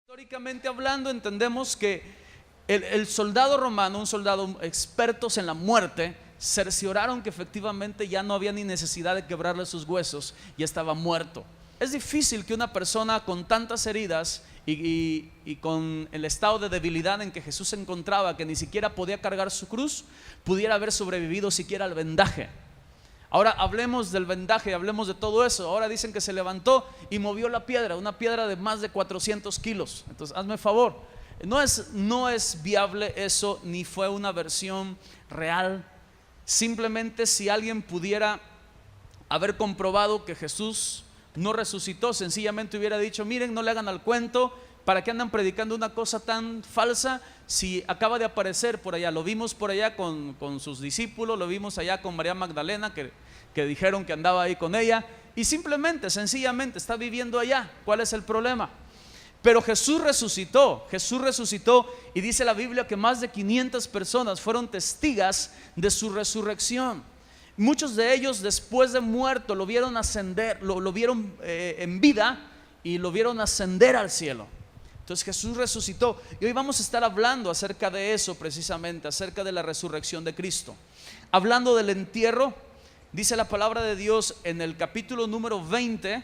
Históricamente hablando, entendemos que el soldado romano, un soldado expertos en la muerte, cercioraron que efectivamente ya no había ni necesidad de quebrarle sus huesos, ya estaba muerto. Es difícil que una persona con tantas heridas y con el estado de debilidad en que Jesús se encontraba, que ni siquiera podía cargar su cruz, pudiera haber sobrevivido siquiera al vendaje. Ahora hablemos del vendaje, hablemos de todo eso. Ahora dicen que se levantó y movió la piedra, una piedra de más de 400 kilos. Entonces hazme favor, no es viable eso, ni fue una versión real. Simplemente si alguien pudiera haber comprobado que Jesús no resucitó, sencillamente hubiera dicho: miren, no le hagan al cuento, ¿para qué andan predicando una cosa tan falsa? Si acaba de aparecer por allá, lo vimos por allá con sus discípulos, lo vimos allá con María Magdalena, que dijeron que andaba ahí con ella, y simplemente, sencillamente está viviendo allá. ¿Cuál es el problema? Pero Jesús resucitó y dice la Biblia que más de 500 personas fueron testigas de su resurrección. Muchos de ellos después de muerto lo vieron ascender, lo vieron en vida y lo vieron ascender al cielo. Entonces Jesús resucitó y hoy vamos a estar hablando acerca de eso, precisamente acerca de la resurrección de Cristo. Hablando del entierro, dice la palabra de Dios en el capítulo número 20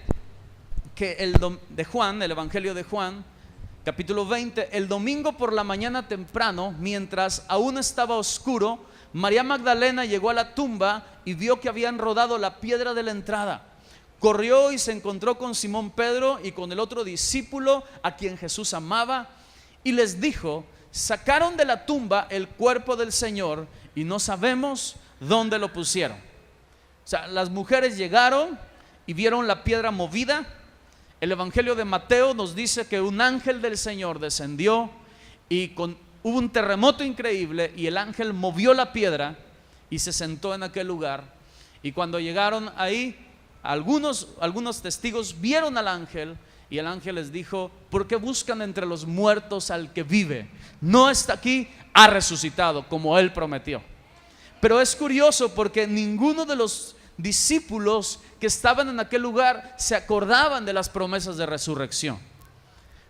que de Juan, el Evangelio de Juan, capítulo 20, el domingo por la mañana temprano, mientras aún estaba oscuro, María Magdalena llegó a la tumba y vio que habían rodado la piedra de la entrada. Corrió y se encontró con Simón Pedro y con el otro discípulo a quien Jesús amaba, y les dijo: sacaron de la tumba el cuerpo del Señor y no sabemos dónde lo pusieron. O sea, las mujeres llegaron y vieron la piedra movida. El Evangelio de Mateo nos dice que un ángel del Señor descendió y hubo un terremoto increíble, y el ángel movió la piedra y se sentó en aquel lugar. Y cuando llegaron ahí, algunos testigos vieron al ángel, y el ángel les dijo: ¿por qué buscan entre los muertos al que vive? No está aquí, ha resucitado como él prometió. Pero es curioso porque ninguno de los discípulos que estaban en aquel lugar se acordaban de las promesas de resurrección.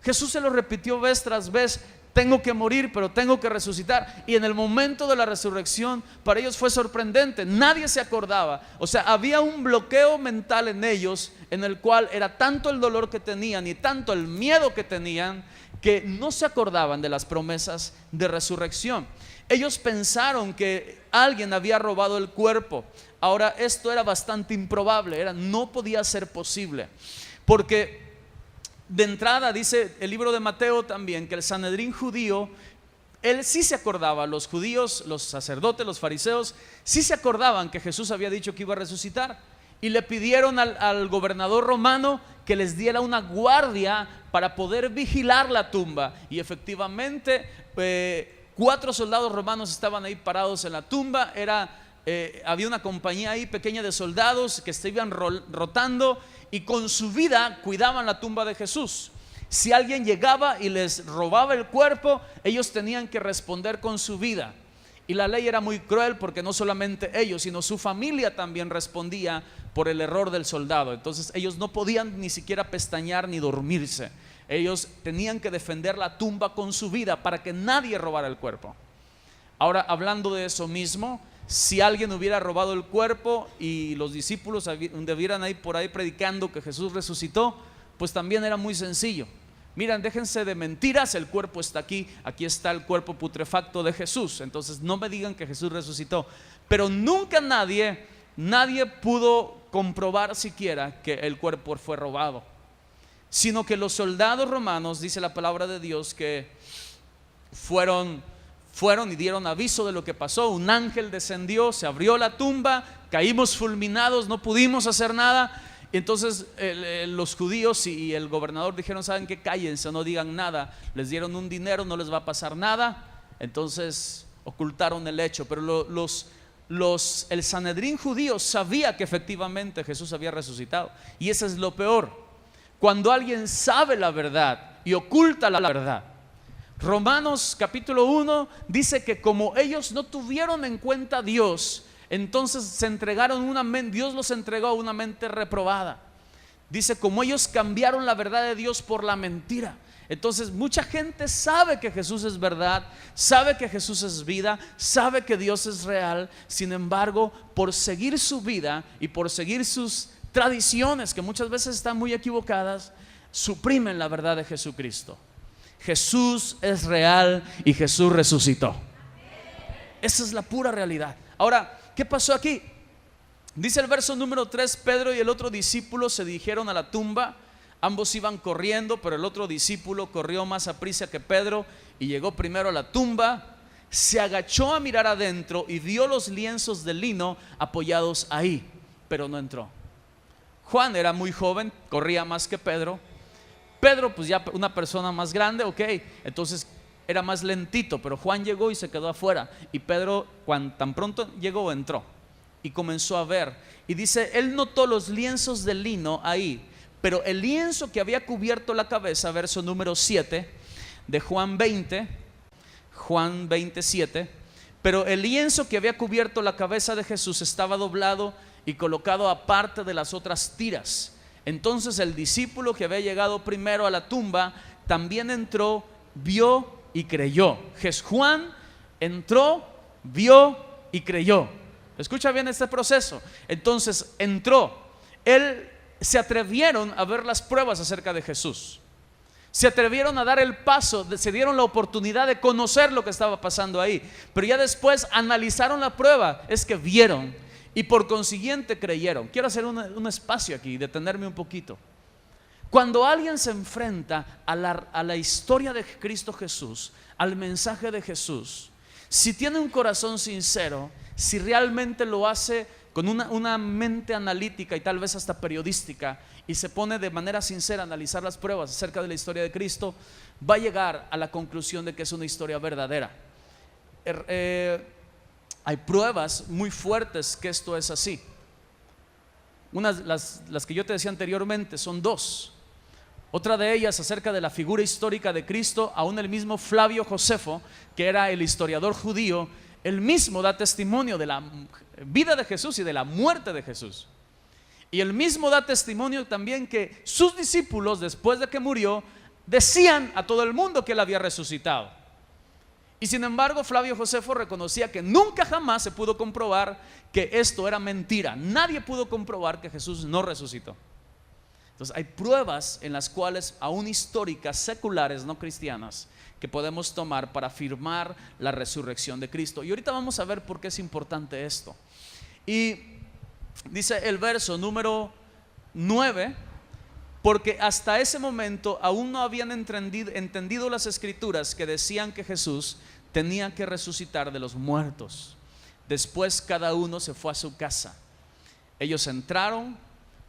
Jesús se lo repitió vez tras vez: tengo que morir, pero tengo que resucitar. Y en el momento de la resurrección, para ellos fue sorprendente. Nadie se acordaba. O sea, había un bloqueo mental en ellos, en el cual era tanto el dolor que tenían y tanto el miedo que tenían, que no se acordaban de las promesas de resurrección. Ellos pensaron que alguien había robado el cuerpo. Ahora, esto era bastante improbable, no podía ser posible, porque de entrada dice el libro de Mateo también que el Sanedrín judío, él sí se acordaba, los judíos, los sacerdotes, los fariseos, sí se acordaban que Jesús había dicho que iba a resucitar, y le pidieron al gobernador romano que les diera una guardia para poder vigilar la tumba. Y efectivamente 4 soldados romanos estaban ahí parados en la tumba. Había una compañía ahí pequeña de soldados que se iban rotando y con su vida cuidaban la tumba de Jesús. Si alguien llegaba y les robaba el cuerpo, ellos tenían que responder con su vida. Y la ley era muy cruel, porque no solamente ellos, sino su familia también respondía por el error del soldado. Entonces ellos no podían ni siquiera pestañear ni dormirse. Ellos tenían que defender la tumba con su vida para que nadie robara el cuerpo. Ahora, hablando de eso mismo, si alguien hubiera robado el cuerpo y los discípulos anduvieran por ahí predicando que Jesús resucitó, pues también era muy sencillo. Miren, déjense de mentiras, el cuerpo está aquí está el cuerpo putrefacto de Jesús. Entonces no me digan que Jesús resucitó. Pero nunca nadie pudo comprobar siquiera que el cuerpo fue robado, sino que los soldados romanos, dice la palabra de Dios, que fueron y dieron aviso de lo que pasó. Un ángel descendió, se abrió la tumba, caímos fulminados, no pudimos hacer nada. Entonces los judíos y el gobernador dijeron: ¿saben qué? Cállense, no digan nada. Les dieron un dinero, no les va a pasar nada. Entonces ocultaron el hecho. Pero el Sanedrín judío sabía que efectivamente Jesús había resucitado. Y eso es lo peor, cuando alguien sabe la verdad y oculta la verdad. Romanos capítulo 1 dice que como ellos no tuvieron en cuenta a Dios, entonces Dios los entregó a una mente reprobada. Dice: como ellos cambiaron la verdad de Dios por la mentira. Entonces mucha gente sabe que Jesús es verdad, sabe que Jesús es vida, sabe que Dios es real. Sin embargo, por seguir su vida y por seguir sus tradiciones, que muchas veces están muy equivocadas, suprimen la verdad de Jesucristo. Jesús es real y Jesús resucitó. Esa es la pura realidad. Ahora, ¿qué pasó aquí? Dice el verso número 3: Pedro y el otro discípulo se dirigieron a la tumba. Ambos iban corriendo, pero el otro discípulo corrió más aprisa que Pedro y llegó primero a la tumba. Se agachó a mirar adentro y vio los lienzos de lino apoyados ahí, pero no entró. Juan era muy joven, corría más que Pedro. Pedro, pues ya una persona más grande, ok, entonces era más lentito, pero Juan llegó y se quedó afuera. Y Pedro, cuando tan pronto llegó, entró y comenzó a ver. Y dice, él notó los lienzos de lino ahí, pero el lienzo que había cubierto la cabeza, verso número 7 de Juan 27, pero el lienzo que había cubierto la cabeza de Jesús estaba doblado y colocado aparte de las otras tiras. Entonces el discípulo que había llegado primero a la tumba también entró, vio y creyó. Juan entró, vio y creyó. Escucha bien este proceso. Entonces entró, se atrevieron a ver las pruebas acerca de Jesús, se atrevieron a dar el paso, se dieron la oportunidad de conocer lo que estaba pasando ahí, pero ya después analizaron la prueba, es que vieron y por consiguiente creyeron. Quiero hacer un espacio aquí y detenerme un poquito. Cuando alguien se enfrenta a la historia de Cristo Jesús, al mensaje de Jesús, si tiene un corazón sincero, si realmente lo hace con una mente analítica y tal vez hasta periodística, y se pone de manera sincera a analizar las pruebas acerca de la historia de Cristo, va a llegar a la conclusión de que es una historia verdadera. Hay pruebas muy fuertes que esto es así. Las que yo te decía anteriormente son dos. Otra de ellas acerca de la figura histórica de Cristo. Aún el mismo Flavio Josefo, que era el historiador judío, él mismo da testimonio de la vida de Jesús y de la muerte de Jesús. Y él mismo da testimonio también que sus discípulos, después de que murió, decían a todo el mundo que él había resucitado. Y sin embargo, Flavio Josefo reconocía que nunca jamás se pudo comprobar que esto era mentira. Nadie pudo comprobar que Jesús no resucitó. Entonces hay pruebas en las cuales, aún históricas, seculares, no cristianas, que podemos tomar para afirmar la resurrección de Cristo. Y ahorita vamos a ver por qué es importante esto. Y dice el verso número 9: porque hasta ese momento aún no habían entendido las escrituras que decían que Jesús tenía que resucitar de los muertos. Después cada uno se fue a su casa. Ellos entraron,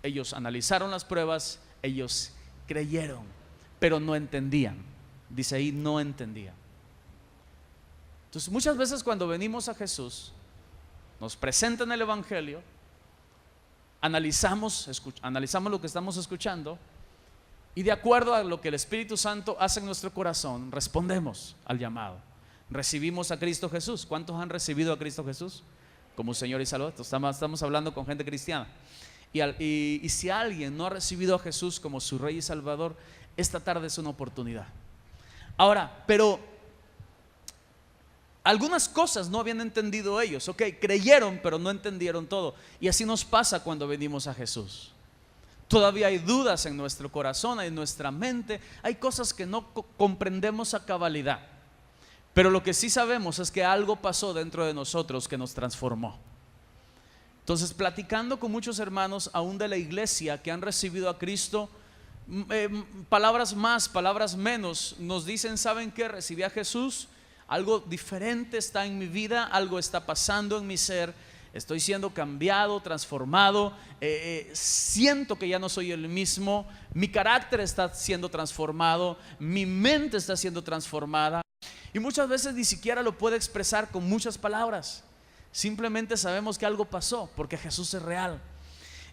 ellos analizaron las pruebas, ellos creyeron, pero no entendían. Dice ahí, no entendían. Entonces muchas veces cuando venimos a Jesús, nos presentan el Evangelio, analizamos lo que estamos escuchando, y de acuerdo a lo que el Espíritu Santo hace en nuestro corazón, respondemos al llamado. Recibimos a Cristo Jesús. ¿Cuántos han recibido a Cristo Jesús como Señor y Salvador? Estamos hablando con gente cristiana. Y si alguien no ha recibido a Jesús como su Rey y Salvador, esta tarde es una oportunidad. Ahora, pero algunas cosas no habían entendido ellos. Ok, creyeron, pero no entendieron todo. Y así nos pasa cuando venimos a Jesús. Todavía hay dudas en nuestro corazón, en nuestra mente. Hay cosas que no comprendemos a cabalidad. Pero lo que sí sabemos es que algo pasó dentro de nosotros que nos transformó. Entonces, platicando con muchos hermanos aún de la iglesia que han recibido a Cristo, palabras más, palabras menos, nos dicen: ¿saben qué? Recibí a Jesús, algo diferente está en mi vida, algo está pasando en mi ser, estoy siendo cambiado, transformado, siento que ya no soy el mismo, mi carácter está siendo transformado, mi mente está siendo transformada. Y muchas veces ni siquiera lo puede expresar con muchas palabras. Simplemente sabemos que algo pasó, porque Jesús es real.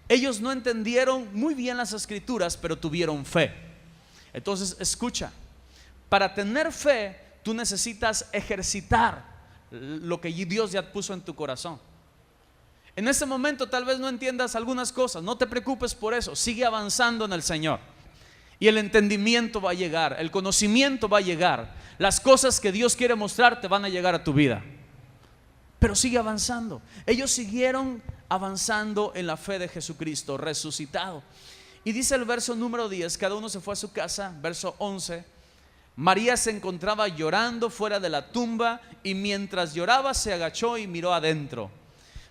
Ellos no entendieron muy bien las escrituras, pero tuvieron fe. Entonces escucha, para tener fe tú necesitas ejercitar lo que Dios ya puso en tu corazón. En este momento tal vez no entiendas algunas cosas, no te preocupes por eso, sigue avanzando en el Señor. y el entendimiento va a llegar, el conocimiento va a llegar, las cosas que Dios quiere mostrarte van a llegar a tu vida. Pero sigue avanzando. Ellos siguieron avanzando en la fe de Jesucristo resucitado. Y dice el verso número 10, cada uno se fue a su casa. Verso 11, María se encontraba llorando fuera de la tumba, y mientras lloraba se agachó y miró adentro.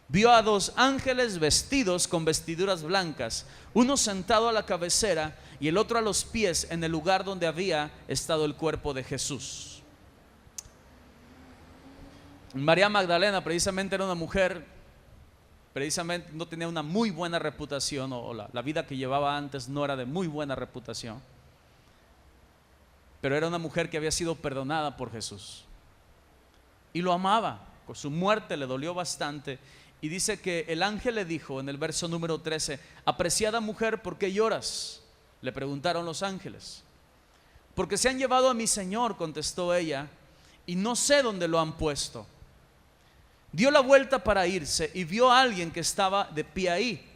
Vio a 2 ángeles vestidos con vestiduras blancas, uno sentado a la cabecera y el otro a los pies, en el lugar donde había estado el cuerpo de Jesús. María Magdalena precisamente era una mujer, precisamente no tenía una muy buena reputación, o la vida que llevaba antes no era de muy buena reputación, pero era una mujer que había sido perdonada por Jesús y lo amaba. Con su muerte le dolió bastante. Y dice que el ángel le dijo en el verso número 13: apreciada mujer, ¿por qué lloras?, le preguntaron los ángeles. Porque se han llevado a mi Señor, contestó ella, y no sé dónde lo han puesto. Dio la vuelta para irse y vio a alguien que estaba de pie ahí.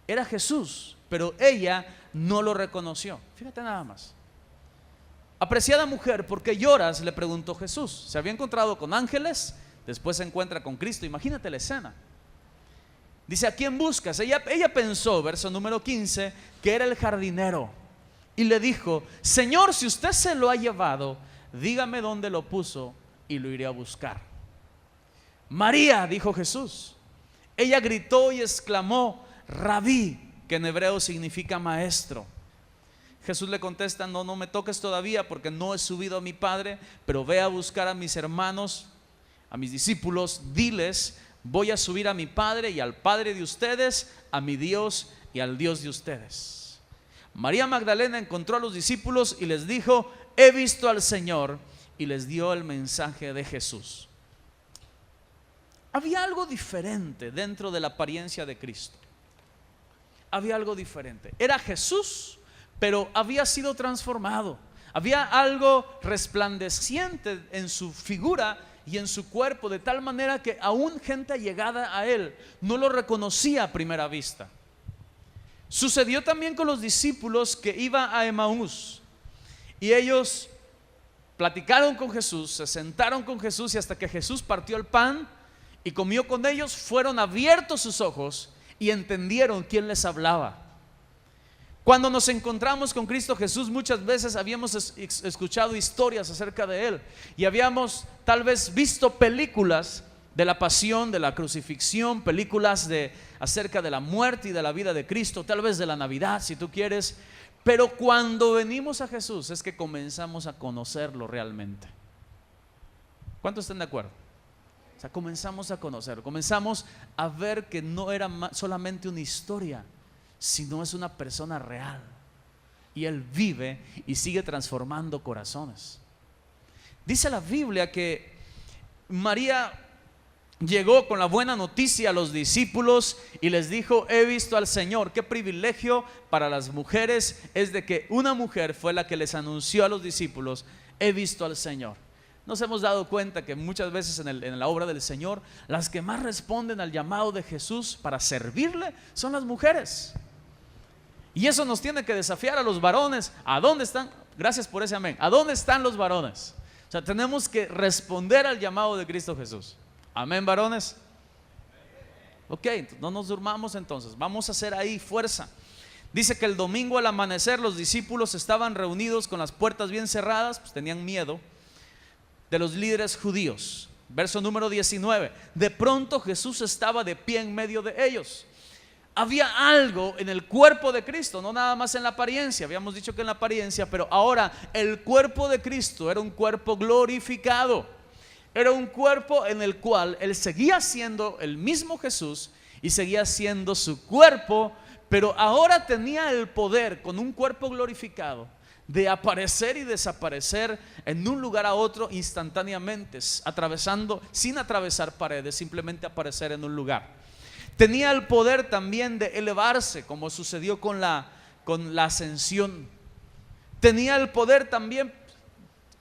Era Jesús, pero ella no lo reconoció. Fíjate nada más. Apreciada mujer, ¿por qué lloras?, le preguntó Jesús. Se había encontrado con ángeles, después se encuentra con Cristo. Imagínate la escena. Dice: ¿a quién buscas? Ella pensó, verso número 15, que era el jardinero, y le dijo: Señor, si usted se lo ha llevado, dígame dónde lo puso y lo iré a buscar. María, dijo Jesús. Ella gritó y exclamó: Rabí, que en hebreo significa maestro. Jesús le contesta: no me toques todavía, porque no he subido a mi Padre, pero ve a buscar a mis hermanos, a mis discípulos, diles: voy a subir a mi Padre y al Padre de ustedes, a mi Dios y al Dios de ustedes. María Magdalena encontró a los discípulos y les dijo: he visto al Señor, y les dio el mensaje de Jesús. Había algo diferente dentro de la apariencia de Cristo. Había algo diferente. Era Jesús, pero había sido transformado. Había algo resplandeciente en su figura y en su cuerpo, de tal manera que aún gente allegada a él no lo reconocía a primera vista. Sucedió también con los discípulos que iban a Emaús, y ellos platicaron con Jesús, se sentaron con Jesús, y hasta que Jesús partió el pan y comió con ellos, fueron abiertos sus ojos y entendieron quién les hablaba. Cuando nos encontramos con Cristo Jesús, muchas veces habíamos escuchado historias acerca de Él, y habíamos tal vez visto películas de la pasión, de la crucifixión, películas acerca de la muerte y de la vida de Cristo, tal vez de la Navidad, si tú quieres. Pero cuando venimos a Jesús es que comenzamos a conocerlo realmente. ¿Cuántos están de acuerdo? O sea, comenzamos a conocerlo, comenzamos a ver que no era solamente una historia, sino es una persona real, y Él vive y sigue transformando corazones. Dice la Biblia que María llegó con la buena noticia a los discípulos y les dijo: he visto al Señor. Qué privilegio para las mujeres es de que una mujer fue la que les anunció a los discípulos: he visto al Señor. Nos hemos dado cuenta que muchas veces en la obra del Señor, las que más responden al llamado de Jesús para servirle son las mujeres. Y eso nos tiene que desafiar a los varones. ¿A dónde están? Gracias por ese amén. ¿A dónde están los varones? O sea, tenemos que responder al llamado de Cristo Jesús. Amén, varones. Ok, no nos durmamos entonces. Vamos a hacer ahí fuerza. Dice que el domingo al amanecer los discípulos estaban reunidos con las puertas bien cerradas, pues tenían miedo de los líderes judíos. Verso número 19. De pronto Jesús estaba de pie en medio de ellos. Había algo en el cuerpo de Cristo, no nada más en la apariencia. Habíamos dicho que en la apariencia, pero ahora el cuerpo de Cristo era un cuerpo glorificado. Era un cuerpo en el cual Él seguía siendo el mismo Jesús y seguía siendo su cuerpo, pero ahora tenía el poder, con un cuerpo glorificado, de aparecer y desaparecer en un lugar a otro instantáneamente, atravesando, sin atravesar paredes, simplemente aparecer en un lugar. Tenía el poder también de elevarse, como sucedió con la ascensión. Tenía el poder también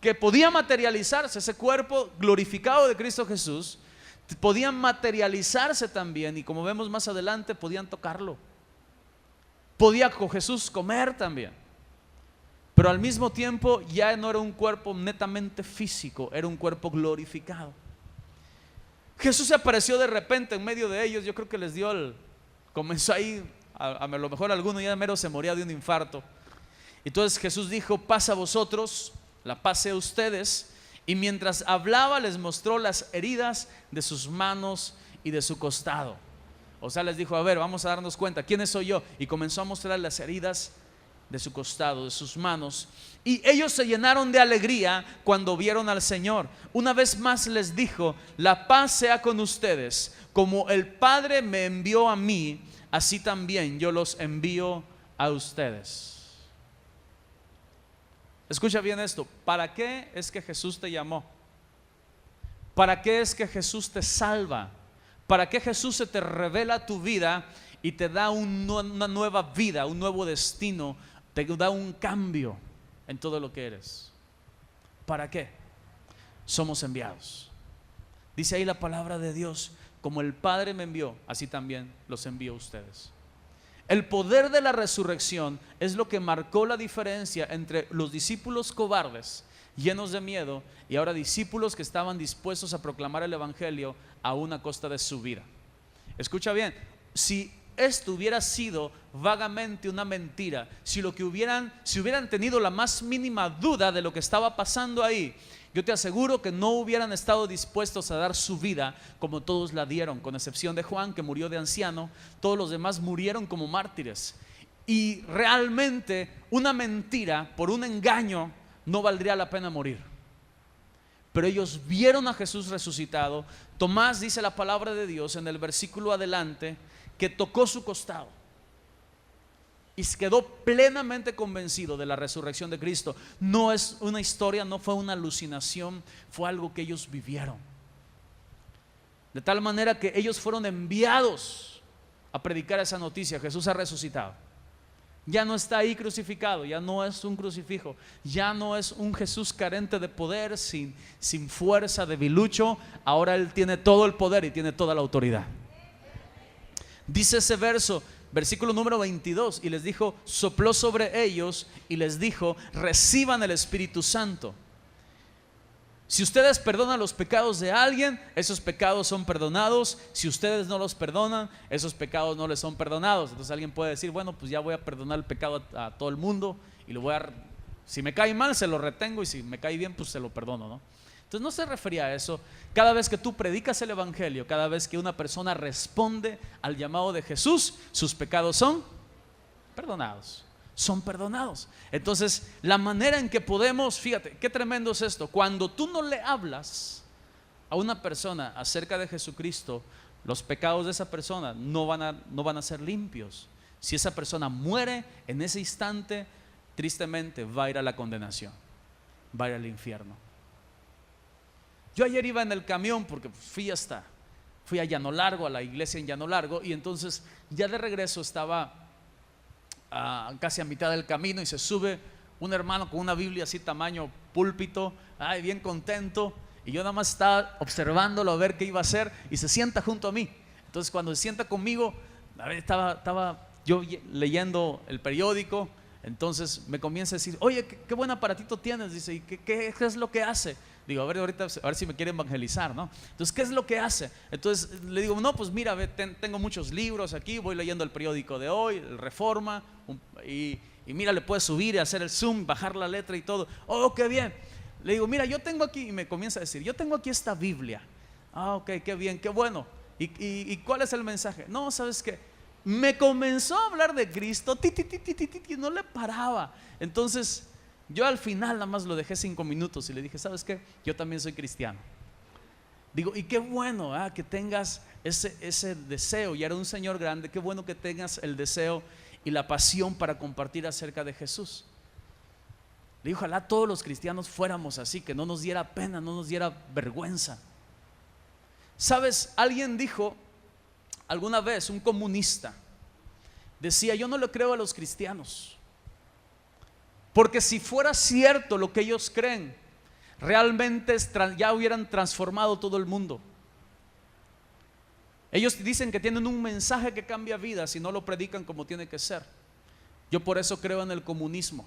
que podía materializarse, ese cuerpo glorificado de Cristo Jesús, podían materializarse también, y como vemos más adelante, podían tocarlo. Podía con Jesús comer también. pero al mismo tiempo ya no era un cuerpo netamente físico, era un cuerpo glorificado. Jesús se apareció de repente en medio de ellos. Yo creo que les dio comenzó ahí, a lo mejor alguno ya mero se moría de un infarto. Entonces Jesús dijo: paz a vosotros, la paz sea a ustedes. Y mientras hablaba les mostró las heridas de sus manos y de su costado. O sea, les dijo: a ver, vamos a darnos cuenta, ¿quiénes soy yo? Y comenzó a mostrar las heridas de su costado, de sus manos. Y ellos se llenaron de alegría cuando vieron al Señor. Una vez más les dijo: la paz sea con ustedes. Como el Padre me envió a mí, así también yo los envío a ustedes. Escucha bien esto. ¿Para qué es que Jesús te llamó? ¿Para qué es que Jesús te salva? ¿Para qué Jesús se te revela a tu vida y te da una nueva vida, un nuevo destino, te da un cambio en todo lo que eres? ¿Para qué? Somos enviados. Dice ahí la palabra de Dios: como el Padre me envió, así también los envío a ustedes. El poder de la resurrección es lo que marcó la diferencia entre los discípulos cobardes, llenos de miedo, y ahora discípulos que estaban dispuestos a proclamar el evangelio aún a costa de su vida. Escucha bien, si esto hubiera sido vagamente una mentira, si hubieran tenido la más mínima duda de lo que estaba pasando ahí, yo te aseguro que no hubieran estado dispuestos a dar su vida como todos la dieron, con excepción de Juan, que murió de anciano. Todos los demás murieron como mártires. Y realmente una mentira, por un engaño, no valdría la pena morir. Pero ellos vieron a Jesús resucitado. Tomás, dice la palabra de Dios en el versículo adelante, que tocó su costado y quedó plenamente convencido de la resurrección de Cristo. No es una historia, no fue una alucinación, fue algo que ellos vivieron. De tal manera que ellos fueron enviados a predicar esa noticia: Jesús ha resucitado. Ya no está ahí crucificado, ya no es un crucifijo, ya no es un Jesús carente de poder, sin fuerza, debilucho. Ahora Él tiene todo el poder y tiene toda la autoridad. Dice ese verso, versículo número 22, y les dijo, sopló sobre ellos y les dijo: reciban el Espíritu Santo. Si ustedes perdonan los pecados de alguien, esos pecados son perdonados. Si ustedes no los perdonan, esos pecados no les son perdonados. Entonces alguien puede decir: bueno, pues ya voy a perdonar el pecado a todo el mundo, y lo voy a, si me cae mal se lo retengo, y si me cae bien pues se lo perdono, ¿no? Entonces no se refería a eso. Cada vez que tú predicas el evangelio, cada vez que una persona responde al llamado de Jesús, sus pecados son perdonados. Son perdonados. Entonces la manera en que podemos, fíjate qué tremendo es esto: cuando tú no le hablas a una persona acerca de Jesucristo, los pecados de esa persona no van a ser limpios. Si esa persona muere en ese instante, tristemente va a ir a la condenación, va a ir al infierno. Yo ayer iba en el camión porque fui a Llano Largo, a la iglesia en Llano Largo, y entonces ya de regreso estaba casi a mitad del camino, y se sube un hermano con una Biblia así tamaño púlpito, bien contento, y yo nada más estaba observándolo a ver qué iba a hacer, y se sienta junto a mí. Entonces cuando se sienta conmigo, estaba yo leyendo el periódico. Entonces me comienza a decir: oye, qué buen aparatito tienes. Dice: ¿y qué es lo que hace? Digo: a ver si me quiere evangelizar, ¿no? Entonces, ¿qué es lo que hace? Entonces le digo: no, pues mira, tengo muchos libros aquí, voy leyendo el periódico de hoy, el Reforma, y mira, le puedes subir y hacer el zoom, bajar la letra y todo. Oh, qué bien. Le digo: mira, yo tengo aquí, y me comienza a decir: yo tengo aquí esta Biblia. Ok, qué bien, qué bueno. ¿Y cuál es el mensaje? No, ¿sabes qué? Me comenzó a hablar de Cristo, y no le paraba. Entonces yo al final nada más lo dejé 5 minutos y le dije: ¿sabes qué? Yo también soy cristiano. Digo: y qué bueno que tengas ese deseo. Y era un señor grande. Qué bueno que tengas el deseo y la pasión para compartir acerca de Jesús. Le dije: ojalá todos los cristianos fuéramos así, que no nos diera pena, no nos diera vergüenza. ¿Sabes? Alguien dijo alguna vez, un comunista decía: yo no le creo a los cristianos, porque si fuera cierto lo que ellos creen, realmente ya hubieran transformado todo el mundo. Ellos dicen que tienen un mensaje que cambia vidas y no lo predican como tiene que ser. Yo por eso creo en el comunismo,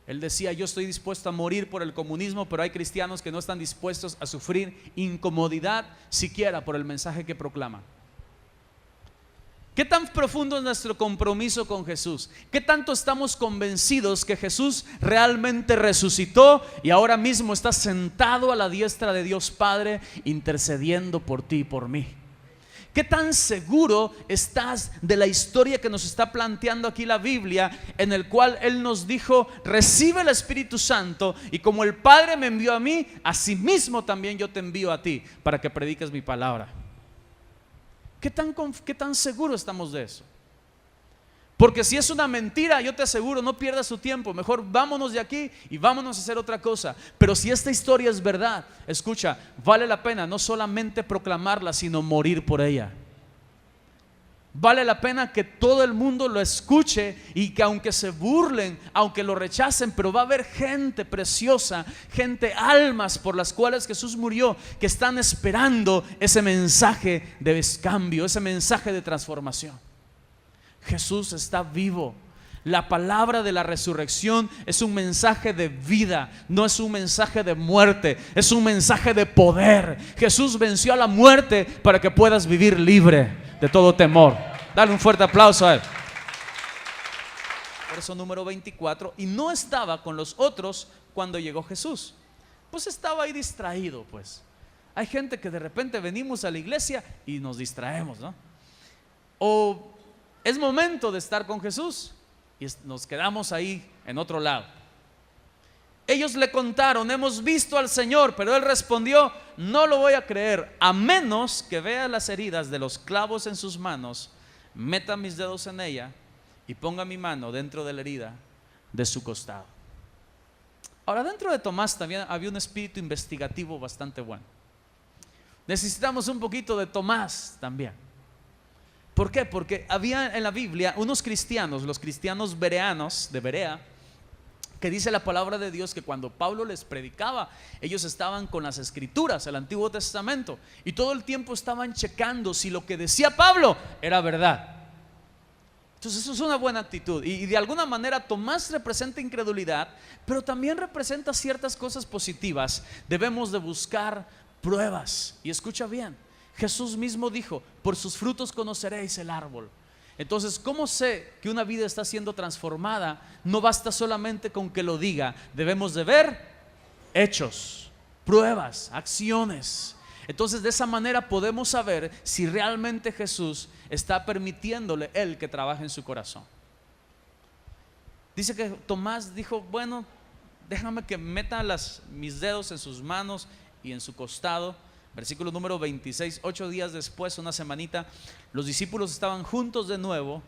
Él decía: yo estoy dispuesto a morir por el comunismo, pero hay cristianos que no están dispuestos a sufrir incomodidad siquiera por el mensaje que proclaman. ¿Qué tan profundo es nuestro compromiso con Jesús? ¿Qué tanto estamos convencidos que Jesús realmente resucitó y ahora mismo está sentado a la diestra de Dios Padre, intercediendo por ti y por mí? ¿Qué tan seguro estás de la historia que nos está planteando aquí la Biblia, en el cual Él nos dijo: recibe el Espíritu Santo, y como el Padre me envió a mí, asimismo también yo te envío a ti para que prediques mi palabra? ¿Qué tan seguro estamos de eso? Porque si es una mentira, yo te aseguro, no pierdas tu tiempo, mejor vámonos de aquí y vámonos a hacer otra cosa. Pero si esta historia es verdad, escucha, vale la pena no solamente proclamarla, sino morir por ella. Vale la pena que todo el mundo lo escuche, y que aunque se burlen, aunque lo rechacen, pero va a haber gente preciosa, gente, almas por las cuales Jesús murió, que están esperando ese mensaje de cambio, ese mensaje de transformación. Jesús está vivo. La palabra de la resurrección es un mensaje de vida, no es un mensaje de muerte, es un mensaje de poder. Jesús venció a la muerte para que puedas vivir libre de todo temor. Dale un fuerte aplauso a Él. Verso número 24: y no estaba con los otros cuando llegó Jesús. Pues estaba ahí distraído. Pues hay gente que de repente venimos a la iglesia y nos distraemos, ¿no? O es momento de estar con Jesús y nos quedamos ahí en otro lado. Ellos le contaron: hemos visto al Señor. Pero Él respondió: no lo voy a creer, a menos que vea las heridas de los clavos en sus manos, meta mis dedos en ella y ponga mi mano dentro de la herida de su costado. Ahora, dentro de Tomás también había un espíritu investigativo bastante bueno. Necesitamos un poquito de Tomás también. ¿Por qué? Porque había en la Biblia unos cristianos, los cristianos bereanos de Berea, que dice la palabra de Dios que cuando Pablo les predicaba, ellos estaban con las escrituras, el Antiguo Testamento, y todo el tiempo estaban checando si lo que decía Pablo era verdad. Entonces eso es una buena actitud, y de alguna manera Tomás representa incredulidad, pero también representa ciertas cosas positivas. Debemos de buscar pruebas. Y escucha bien, Jesús mismo dijo: por sus frutos conoceréis el árbol. Entonces, ¿cómo sé que una vida está siendo transformada? No basta solamente con que lo diga, debemos de ver hechos, pruebas, acciones. Entonces, de esa manera podemos saber si realmente Jesús está permitiéndole Él que trabaje en su corazón. Dice que Tomás dijo: bueno, déjame que meta mis dedos en sus manos y en su costado. Versículo número 26, 8 días después, una semanita, los discípulos estaban juntos de nuevo,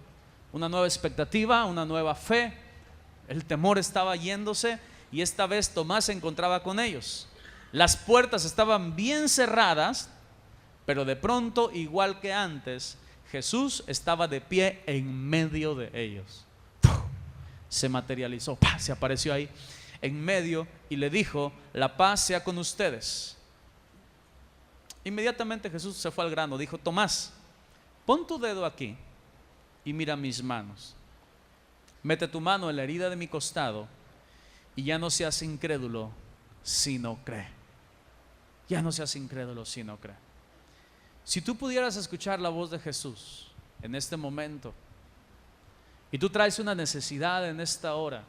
una nueva expectativa, una nueva fe. El temor estaba yéndose, y esta vez Tomás se encontraba con ellos. Las puertas estaban bien cerradas, pero de pronto, igual que antes, Jesús estaba de pie en medio de ellos. Se materializó, se apareció ahí en medio y le dijo: la paz sea con ustedes. Inmediatamente Jesús se fue al grano, dijo: Tomás, pon tu dedo aquí y mira mis manos. Mete tu mano en la herida de mi costado, y ya no seas incrédulo, sino cree. Ya no seas incrédulo, sino cree. Si tú pudieras escuchar la voz de Jesús en este momento, y tú traes una necesidad en esta hora,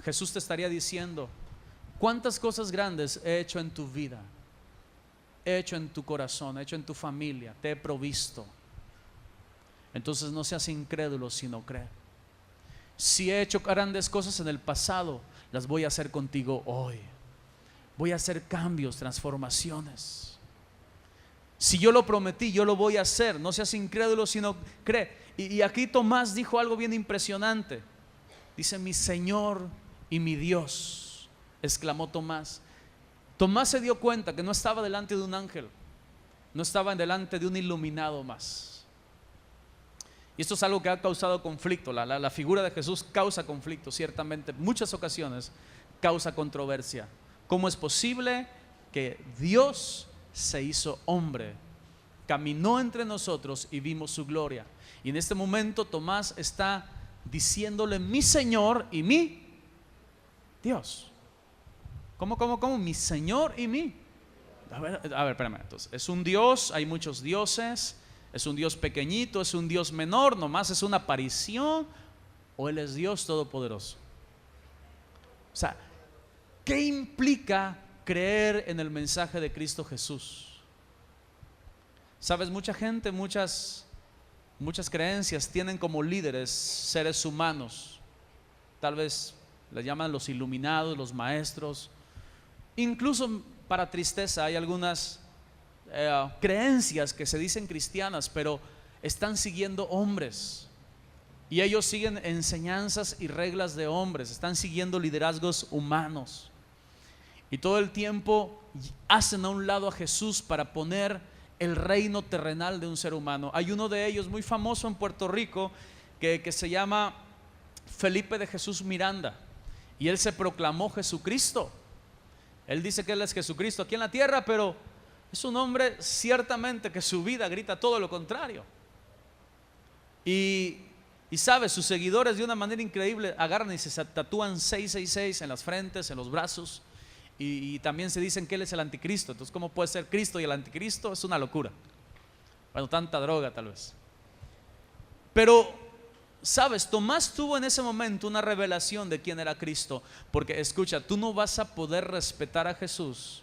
Jesús te estaría diciendo: ¿cuántas cosas grandes he hecho en tu vida? He hecho en tu corazón, he hecho en tu familia, te he provisto. Entonces no seas incrédulo, sino cree. Si he hecho grandes cosas en el pasado, las voy a hacer contigo hoy. Voy a hacer cambios, transformaciones. Si yo lo prometí, yo lo voy a hacer. No seas incrédulo, sino cree. Y aquí Tomás dijo algo bien impresionante. Dice: mi Señor y mi Dios, exclamó Tomás. Tomás se dio cuenta que no estaba delante de un ángel, no estaba delante de un iluminado más. Y esto es algo que ha causado conflicto. La figura de Jesús causa conflicto, ciertamente, en muchas ocasiones causa controversia. ¿Cómo es posible que Dios se hizo hombre, caminó entre nosotros y vimos su gloria? Y en este momento Tomás está diciéndole: mi Señor y mi Dios. ¿Cómo? Mi Señor y mí. A ver, espérame. Entonces, es un Dios, hay muchos dioses. Es un Dios pequeñito, es un Dios menor, nomás es una aparición, o Él es Dios todopoderoso. O sea, ¿qué implica creer en el mensaje de Cristo Jesús? Sabes, mucha gente, muchas creencias tienen como líderes seres humanos. Tal vez les llaman los iluminados, los maestros. Incluso para tristeza hay algunas creencias que se dicen cristianas, pero están siguiendo hombres. Y ellos siguen enseñanzas y reglas de hombres, están siguiendo liderazgos humanos. Y todo el tiempo hacen a un lado a Jesús para poner el reino terrenal de un ser humano. Hay uno de ellos muy famoso en Puerto Rico que se llama Felipe de Jesús Miranda. Y él se proclamó Jesucristo. Él dice que él es Jesucristo aquí en la tierra, pero es un hombre ciertamente que su vida grita todo lo contrario. Y sabe, sus seguidores de una manera increíble agarran y se tatúan 666 en las frentes, en los brazos. Y también se dicen que él es el anticristo. Entonces, ¿cómo puede ser Cristo y el anticristo? Es una locura. Bueno, tanta droga tal vez. Pero, sabes, Tomás tuvo en ese momento una revelación de quién era Cristo. Porque escucha, tú no vas a poder respetar a Jesús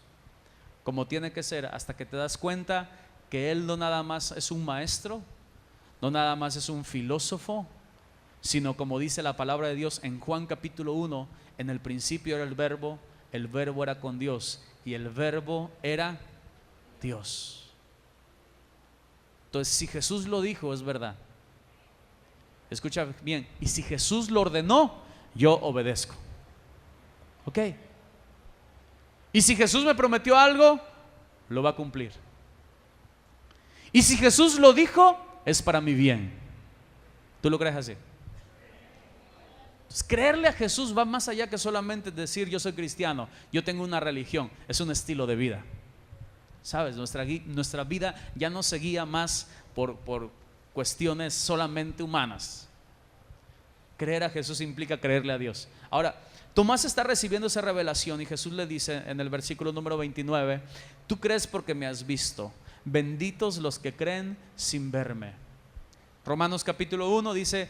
como tiene que ser hasta que te das cuenta que Él no nada más es un maestro, no nada más es un filósofo, sino como dice la palabra de Dios en Juan capítulo 1, en el principio era el verbo era con Dios y el verbo era Dios. Entonces, si Jesús lo dijo, es verdad. Escucha bien, y si Jesús lo ordenó, yo obedezco. ¿Ok? Y si Jesús me prometió algo, lo va a cumplir. Y si Jesús lo dijo, es para mi bien. ¿Tú lo crees así? Entonces, creerle a Jesús va más allá que solamente decir yo soy cristiano, yo tengo una religión, es un estilo de vida. ¿Sabes? Nuestra vida ya no se guía más por cuestiones solamente humanas. Creer a Jesús implica creerle a Dios. Ahora, Tomás está recibiendo esa revelación y Jesús le dice en el versículo número 29, tú crees porque me has visto, benditos los que creen sin verme. Romanos capítulo 1 dice,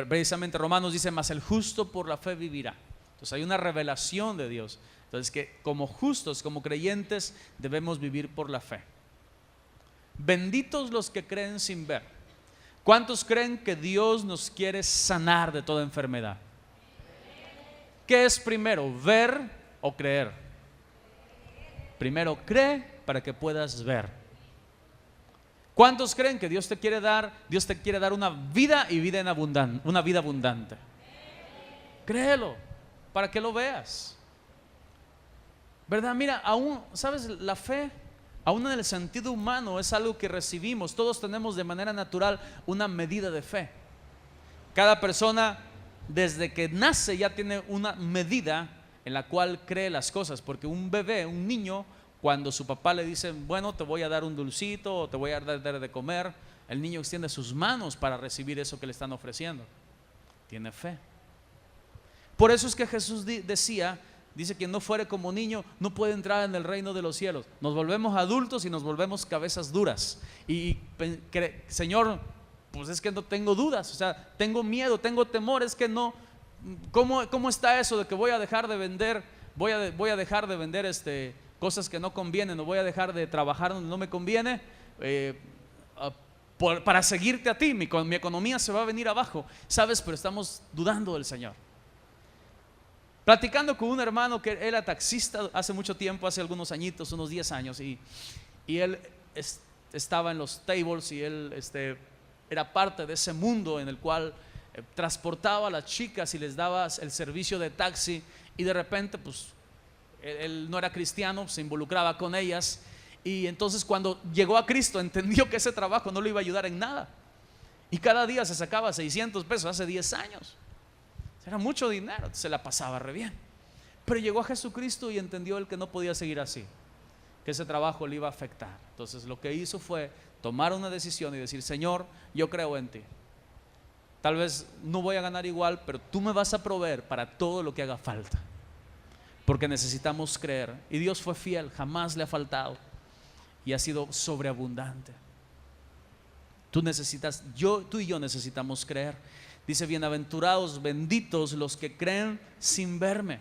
precisamente Romanos dice, mas el justo por la fe vivirá. Entonces hay una revelación de Dios. Entonces que como justos, como creyentes, debemos vivir por la fe. Benditos los que creen sin ver. ¿Cuántos creen que Dios nos quiere sanar de toda enfermedad? ¿Qué es primero, ver o creer? Primero cree para que puedas ver. ¿Cuántos creen que Dios te quiere dar una vida y vida en una vida abundante? Créelo para que lo veas. ¿Verdad? Mira, aún, ¿sabes? La fe, aún en el sentido humano, es algo que recibimos. Todos tenemos de manera natural una medida de fe. Cada persona desde que nace ya tiene una medida en la cual cree las cosas. Porque un bebé, un niño, cuando su papá le dice, bueno, te voy a dar un dulcito o te voy a dar de comer, el niño extiende sus manos para recibir eso que le están ofreciendo. Tiene fe. Por eso es que Jesús dice quien no fuere como niño no puede entrar en el reino de los cielos. Nos volvemos adultos y nos volvemos cabezas duras. Señor, pues es que no tengo dudas, o sea, tengo miedo, tengo temor, es que no. ¿Cómo está eso de que voy a dejar de vender? Voy a dejar de vender cosas que no convienen, o voy a dejar de trabajar donde no me conviene para seguirte a ti. Mi economía se va a venir abajo, ¿sabes? Pero estamos dudando del Señor. Platicando con un hermano que era taxista hace mucho tiempo, hace algunos añitos, unos 10 años, y él estaba en los tables y él era parte de ese mundo en el cual transportaba a las chicas y les daba el servicio de taxi, y de repente pues él no era cristiano, se involucraba con ellas, y entonces cuando llegó a Cristo entendió que ese trabajo no le iba a ayudar en nada, y cada día se sacaba 600 pesos hace 10 años. Era mucho dinero, se la pasaba re bien. Pero llegó a Jesucristo y entendió él que no podía seguir así, que ese trabajo le iba a afectar. Entonces lo que hizo fue tomar una decisión y decir, Señor, yo creo en ti. Tal vez no voy a ganar igual, pero tú me vas a proveer para todo lo que haga falta. Porque necesitamos creer. Y Dios fue fiel, jamás le ha faltado. Y ha sido sobreabundante. Tú y yo necesitamos creer. Dice: bienaventurados, benditos los que creen sin verme.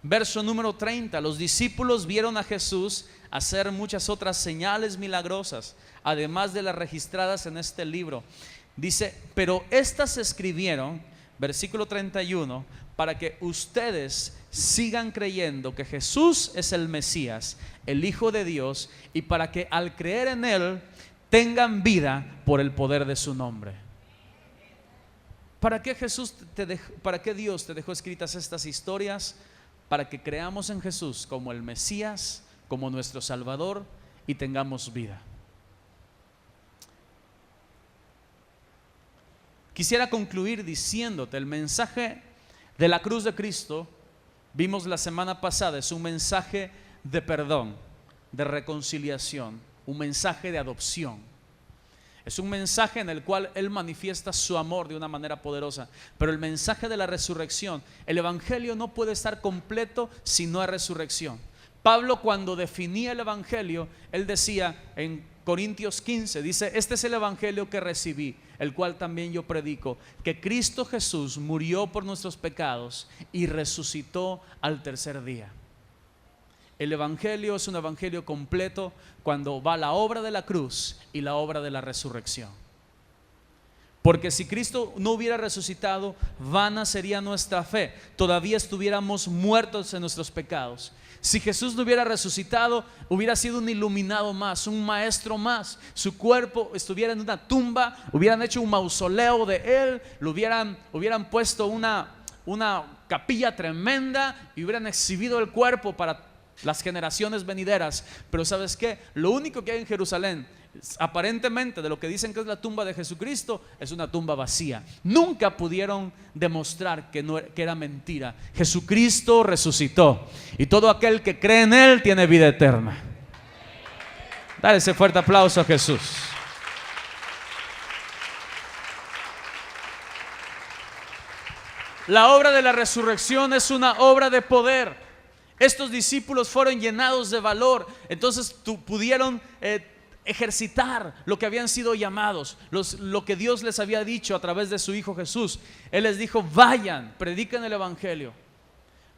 Verso número 30. Los discípulos vieron a Jesús hacer muchas otras señales milagrosas, además de las registradas en este libro. Dice: pero estas se escribieron, versículo 31, para que ustedes sigan creyendo que Jesús es el Mesías, el Hijo de Dios, y para que al creer en Él tengan vida por el poder de su nombre. ¿Para qué Dios te dejó escritas estas historias? Para que creamos en Jesús como el Mesías, como nuestro Salvador, y tengamos vida. Quisiera concluir diciéndote: el mensaje de la cruz de Cristo, vimos la semana pasada, es un mensaje de perdón, de reconciliación, un mensaje de adopción. Es un mensaje en el cual Él manifiesta su amor de una manera poderosa. Pero el mensaje de la resurrección, el evangelio no puede estar completo si no hay resurrección. Pablo, cuando definía el evangelio, él decía en Corintios 15, dice: este es el evangelio que recibí, el cual también yo predico, que Cristo Jesús murió por nuestros pecados y resucitó al tercer día. El evangelio es un evangelio completo cuando va la obra de la cruz y la obra de la resurrección. Porque si Cristo no hubiera resucitado, vana sería nuestra fe, todavía estuviéramos muertos en nuestros pecados. Si Jesús no hubiera resucitado, hubiera sido un iluminado más, un maestro más. Su cuerpo estuviera en una tumba, hubieran hecho un mausoleo de Él, hubieran puesto una capilla tremenda y hubieran exhibido el cuerpo para las generaciones venideras. Pero ¿sabes qué? Lo único que hay en Jerusalén, aparentemente de lo que dicen que es la tumba de Jesucristo, es una tumba vacía. Nunca pudieron demostrar que era mentira. Jesucristo resucitó, y todo aquel que cree en Él tiene vida eterna. Dale ese fuerte aplauso a Jesús. La obra de la resurrección es una obra de poder. Estos discípulos fueron llenados de valor, entonces pudieron ejercitar lo que habían sido llamados, lo que Dios les había dicho a través de su Hijo Jesús. Él les dijo: vayan, prediquen el evangelio.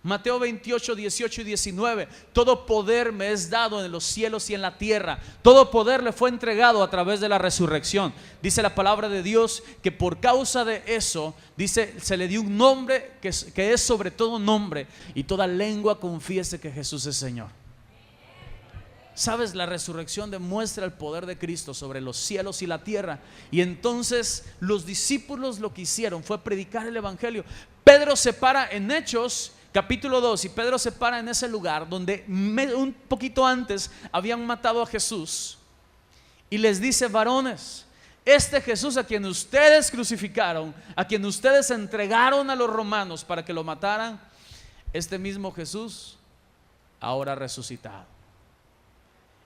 Mateo 28, 18 y 19: todo poder me es dado en los cielos y en la tierra. Todo poder le fue entregado a través de la resurrección. Dice la palabra de Dios que por causa de eso, dice, se le dio un nombre que es sobre todo nombre, y toda lengua confiese que Jesús es Señor. ¿Sabes? La resurrección demuestra el poder de Cristo sobre los cielos y la tierra. Y entonces los discípulos lo que hicieron fue predicar el evangelio. Pedro se para en Hechos capítulo 2, y Pedro se para en ese lugar donde un poquito antes habían matado a Jesús, y les dice: varones, este Jesús a quien ustedes crucificaron, a quien ustedes entregaron a los romanos para que lo mataran, este mismo Jesús ahora ha resucitado.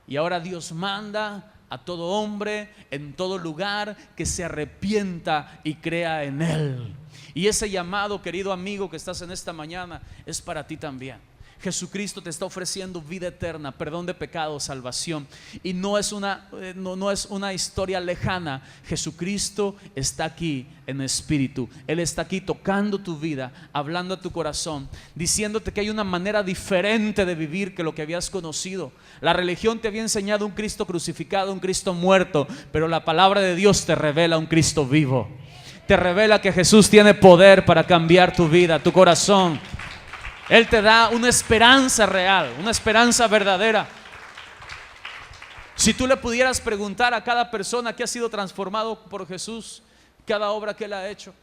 Y ahora Dios manda a todo hombre en todo lugar que se arrepienta y crea en Él. Y ese llamado, querido amigo que estás en esta mañana, es para ti también. Jesucristo te está ofreciendo vida eterna, perdón de pecados, salvación. Y no es una historia lejana. Jesucristo está aquí en espíritu. Él está aquí tocando tu vida, hablando a tu corazón, diciéndote que hay una manera diferente de vivir que lo que habías conocido. La religión te había enseñado un Cristo crucificado, un Cristo muerto, pero la palabra de Dios te revela un Cristo vivo. Te revela que Jesús tiene poder para cambiar tu vida, tu corazón. Él te da una esperanza real, una esperanza verdadera. Si tú le pudieras preguntar a cada persona que ha sido transformado por Jesús, cada obra que Él ha hecho,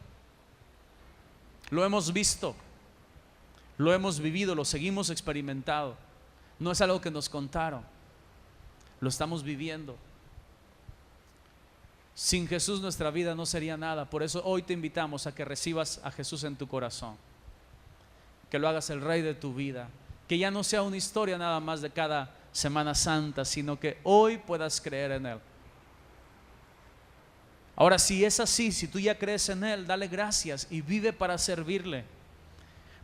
lo hemos visto, lo hemos vivido, lo seguimos experimentando. No es algo que nos contaron, lo estamos viviendo. Sin Jesús nuestra vida no sería nada. Por eso hoy te invitamos a que recibas a Jesús en tu corazón, que lo hagas el Rey de tu vida, que ya no sea una historia nada más de cada Semana Santa, sino que hoy puedas creer en Él. Ahora, si es así, si tú ya crees en Él, dale gracias y vive para servirle.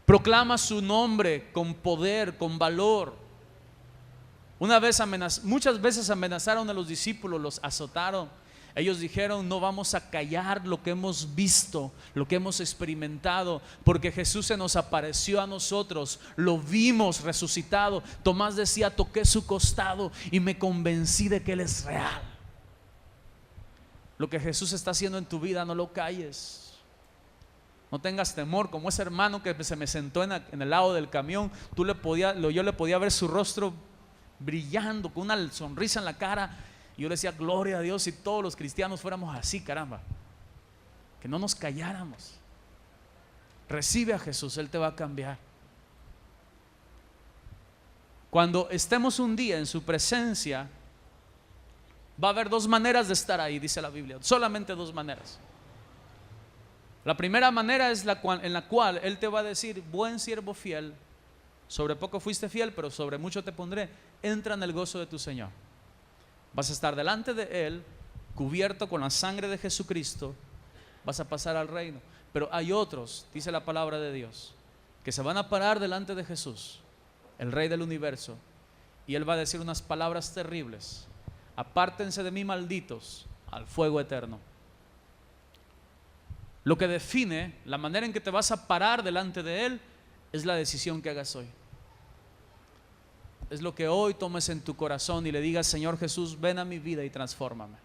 Proclama su nombre con poder, con valor. Muchas veces amenazaron a los discípulos, los azotaron. Ellos dijeron: no vamos a callar lo que hemos visto, lo que hemos experimentado, porque Jesús se nos apareció a nosotros, lo vimos resucitado. Tomás decía: toqué su costado y me convencí de que Él es real. Lo que Jesús está haciendo en tu vida, no lo calles. No tengas temor, como ese hermano que se me sentó en el lado del camión. Yo le podía ver su rostro brillando, con una sonrisa en la cara. Y yo le decía: gloria a Dios, si todos los cristianos fuéramos así, caramba. Que no nos calláramos. Recibe a Jesús, Él te va a cambiar. Cuando estemos un día en su presencia, va a haber dos maneras de estar ahí, dice la Biblia. Solamente dos maneras. La primera manera es en la cual Él te va a decir: buen siervo fiel, sobre poco fuiste fiel, pero sobre mucho te pondré. Entra en el gozo de tu Señor. Vas a estar delante de Él, cubierto con la sangre de Jesucristo. Vas a pasar al reino. Pero hay otros, dice la palabra de Dios, que se van a parar delante de Jesús, el Rey del universo, y Él va a decir unas palabras terribles: apártense de mí, malditos, al fuego eterno. Lo que define la manera en que te vas a parar delante de Él es la decisión que hagas hoy. Es lo que hoy tomes en tu corazón y le digas: Señor Jesús, ven a mi vida y transfórmame.